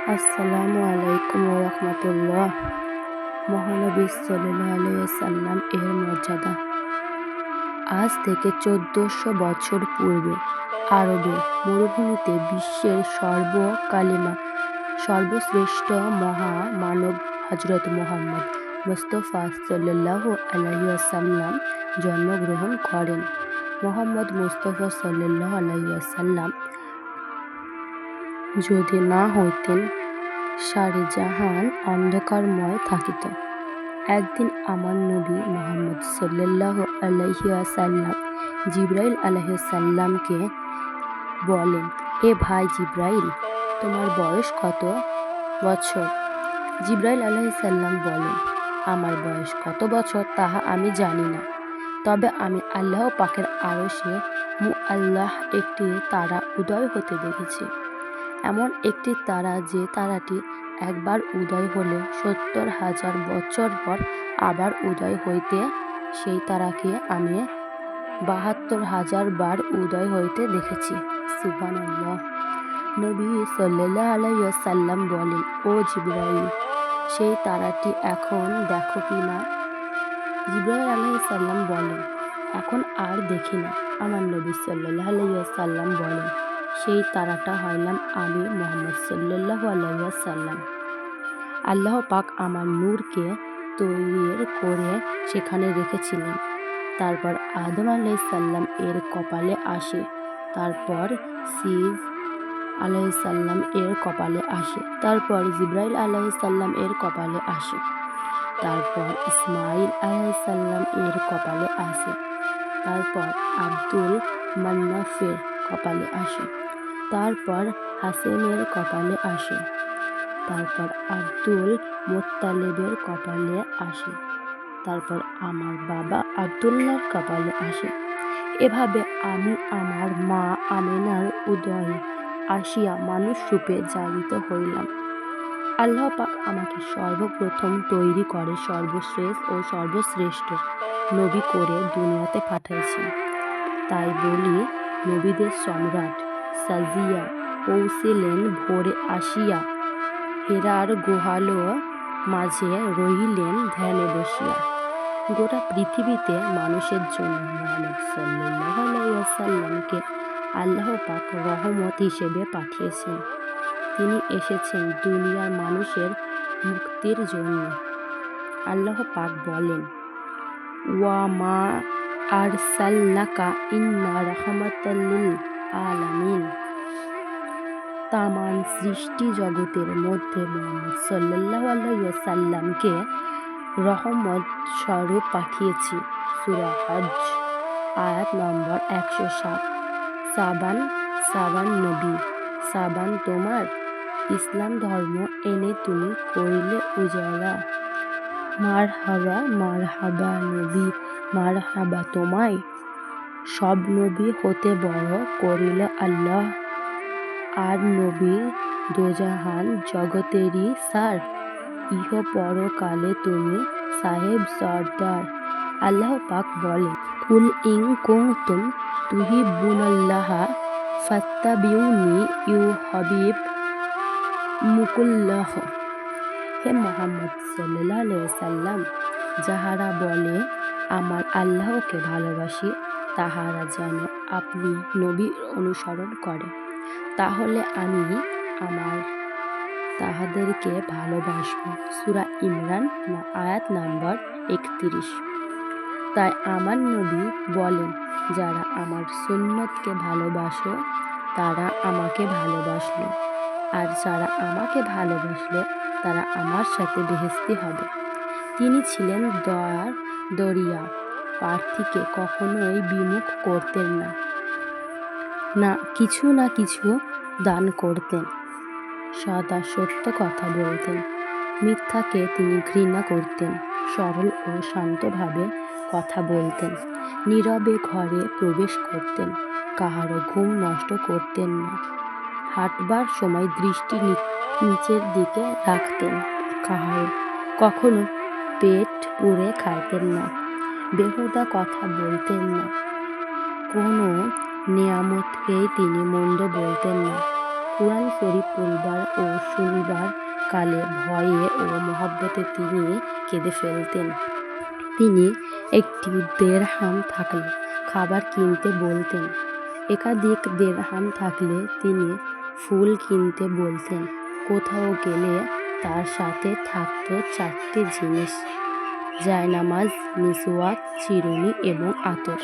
আসসালামু আলাইকুম রহমতুল্লাহ। মহানবী সাল্লাল্লাহু আলাইহি ওয়াসাল্লাম এর মর্যাদা। আজ থেকে 1400 বছর পূর্বে আরবে মরুভূমিতে বিশ্বের সর্বশ্রেষ্ঠ মহামানব হযরত মুহাম্মদ মুস্তাফা সাল্লাল্লাহু আলাইহি ওয়াসাল্লাম জন্মগ্রহণ করেন। মুহাম্মদ মুস্তাফা সাল্লাল্লাহু আলাইহি ওয়াসাল্লাম যদি না হইতেন, সারে জাহান অন্ধকারময় থাকিত। একদিন আমার নবী মুহাম্মদ সাল্লাল্লাহু আলাইহি ওয়াসাল্লাম জিবরাইল আলাইহিস সালামকে বলেন, হে ভাই জিবরাইল, তোমার বয়স কত বছর? জিবরাইল আলাইহিস সালাম বলেন, আমার বয়স কত বছর তাহা আমি জানি না, তবে আমি আল্লাহ পাকের আরশে মুআল্লাহ একটি তারা উদয় হতে দেখেছি। এমন একটি তারা যে তারাটি একবার উদয় হলে 70,000 বছর পর আবার উদয় হইতে, সেই তারাকে আমি 72,000 বার উদয় হইতে দেখেছি। সুবহানাল্লাহ। নবী সাল্লাল্লাহু আলাইহি ওয়াসাল্লাম বলেন, ও জিবরাইল, সেই তারাটি এখন দেখো কি না? জিবরাইল আলাইহিস সালাম বলেন, এখন আর দেখি না। আমার নবী সাল্লাল্লাহু আলাইহি ওয়াসাল্লাম বলেন, সেই তারাটা হইলাম আমি মুহাম্মদ সাল্লাল্লাহু আলাইহি ওয়াসাল্লাম। আল্লাহ পাক আমার নূরকে তৈরি করে সেখানে রেখেছিলেন। তারপর আদম আলাইহিস সালাম এর কপালে আসে, তারপর শীস আলাইহিস সালাম এর কপালে আসে, তারপর জিবরাইল আলাইহিস সালাম এর কপালে আসে, তারপর ইসমাইল আলাইহিস সালাম এর কপালে আসে, তারপর আব্দুল মান্নাফের কপালে আসে, তারপর হাসেমের কপালে আসে, তারপর আব্দুল মুত্তালিবের কপালে আসে, তারপর আমার বাবা আব্দুল্লাহর কপালে আসে। এভাবে আমি আমার মা আমিনার উদয়ে আসিয়া মানুষ রূপে জাগিত হইলাম। আল্লাহ পাক আমাকে সর্বপ্রথম তৈরি করে সর্বশ্রেষ্ঠ ও সর্বশ্রেষ্ঠ নবী করে দুনিয়াতে পাঠাইছেন। তাই বলি, নবীদের সম্রাট সাজিয়া পৌঁছিলেন ভোরে আসিয়া, হেরার গুহালো মাঝে রহিলেন ধ্যানে বসিয়া। গোটা পৃথিবীতে মানুষের জন্য মুহাম্মদ সাল্লাল্লাহু আলাইহি ওয়াসাল্লামকে আল্লাহ পাক রহমত হিসেবে পাঠিয়েছেন। তিনি এসেছেন দুনিয়ার মানুষের মুক্তির জন্য। আল্লাহ পাক বলেন, ওয়া মা আরসালনাকা ইল্লা রাহমাতাল লিল আলামিন। তামাম সৃষ্টি জগতের মধ্যে মুহাম্মদ সাল্লাল্লাহু আলাইহি ওয়াসাল্লামকে রহমত স্বরূপ পাঠিয়েছি। সূরা হজ আয়াত নম্বর 107। সাবান নবী, সাবান তোমার, ইসলাম ধর্ম এনে তুমি করিলে উজালা। মারহাবা নবী, মারহাবা তোমায়, সব নবী হতে বড় করিল আল্লাহ। আর নবী দোজাহান জগতেরই সার, ইহ পরকালে তুমি সাহেব সর্দার। আল্লাহ পাক বলেন, কুল ইন কুনতুম তুহিব্বুনাল্লাহা ফাত্তাবিউনি ইউহিব্বুকুমুল্লাহ। হে মুহাম্মদ সাল্লাল্লাহু আলাইহি ওয়াসাল্লাম, যাহারা বলে আমার আল্লাহকে ভালোবাসি, তাহারা যেন আপনি নবীর অনুসরণ করে, তাহলে আমি তাহাদেরকে ভালোবাসব। সূরা ইমরান আয়াত নম্বর 31। তাই আমার নবী বলেন, যারা আমার সুন্নতকে ভালোবাসো, তারা আমাকে ভালোবাসলো, আর যারা আমাকে ভালোবাসলো, তারা আমার সাথে বেহেশতি হবে। তিনি ছিলেন দয়ার দরিয়া, প্রার্থীকে কখনোই বিমুখ করতেন না, কিছু না কিছু দান করতেন, সদা সত্য কথা বলতেন, মিথ্যাকে তিনি ঘৃণা করতেন, সরল ও শান্তভাবে কথা বলতেন, নীরবে ঘরে প্রবেশ করতেন, কাহারও ঘুম নষ্ট করতেন না, হাঁটবার সময় দৃষ্টি নিচের দিকে রাখতেন, কখনো পেট পুরে খাইতেন না, বেহুদা কথা বলতেন না, কোনো নেয়ামতকেই তিনি মন্দ বলতেন না, কুরআন শরীফ পড়িবার ও শুনিবার কালে ভয়ে ও মহব্বতে তিনি কেঁদে ফেলতেন। তিনি একটি দেরহাম থাকলে খাবার কিনতে বলতেন, একাধিক দেরহাম থাকলে তিনি ফুল কিনতে বলতেন। কোথাও গেলে তার সাথে থাকত 4টি জিনিস: জায়নামাজ, মিসওয়াক, চিরুনি এবং আতর।